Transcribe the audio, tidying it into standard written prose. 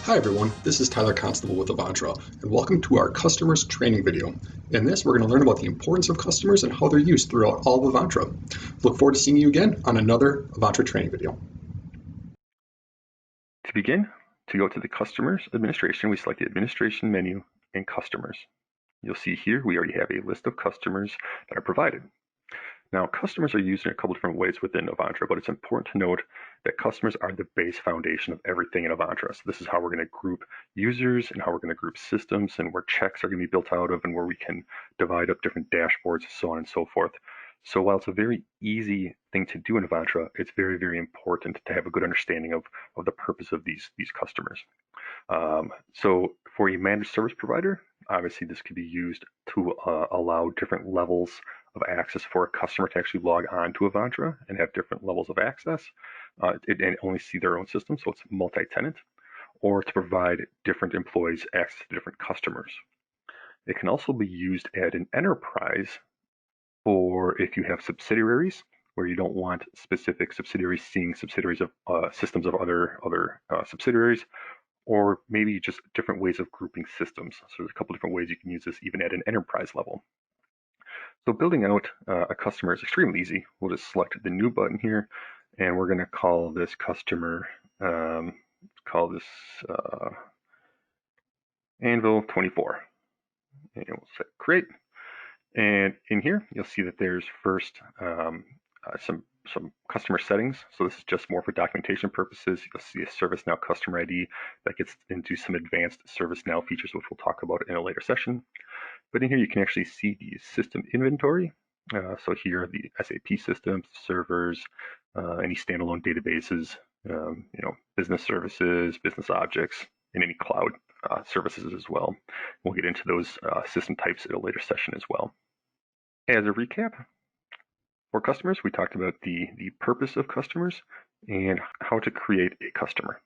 Hi everyone, this is Tyler Constable with Avantra, and welcome to our customers training video. In this, we're going to learn about the importance of customers and how they're used throughout all of Avantra. Look forward to seeing you again on another Avantra training video. To begin, to go to the Customers Administration, we select the Administration menu and Customers. You'll see here we already have a list of customers that are provided. Now, customers are used in a couple different ways within Avantra, but it's important to note that customers are the base foundation of everything in Avantra. So this is how we're going to group users and how we're going to group systems and where checks are going to be built out of and where we can divide up different dashboards, so on and so forth. So while it's a very easy thing to do in Avantra, it's very, very important to have a good understanding of the purpose of these customers. So for a managed service provider, obviously this could be used to allow different levels of access for a customer to actually log on to Avantra and have different levels of access and only see their own system, so it's multi-tenant, or to provide different employees access to different customers. It can also be used at an enterprise for if you have subsidiaries where you don't want specific subsidiaries seeing subsidiaries of systems of other subsidiaries, or maybe just different ways of grouping systems. So there's a couple different ways you can use this even at an enterprise level. So building out a customer is extremely easy. We'll just select the new button here, and we're going to call this customer, call this Anvil 24. And we'll set create. And in here, you'll see that there's first some customer settings. So this is just more for documentation purposes. You'll see a ServiceNow customer ID that gets into some advanced ServiceNow features, which we'll talk about in a later session. But in here, you can actually see the system inventory. So here are the SAP systems, servers, any standalone databases, business services, business objects, and any cloud services as well. We'll get into those system types at a later session as well. As a recap, for customers, we talked about the purpose of customers and how to create a customer.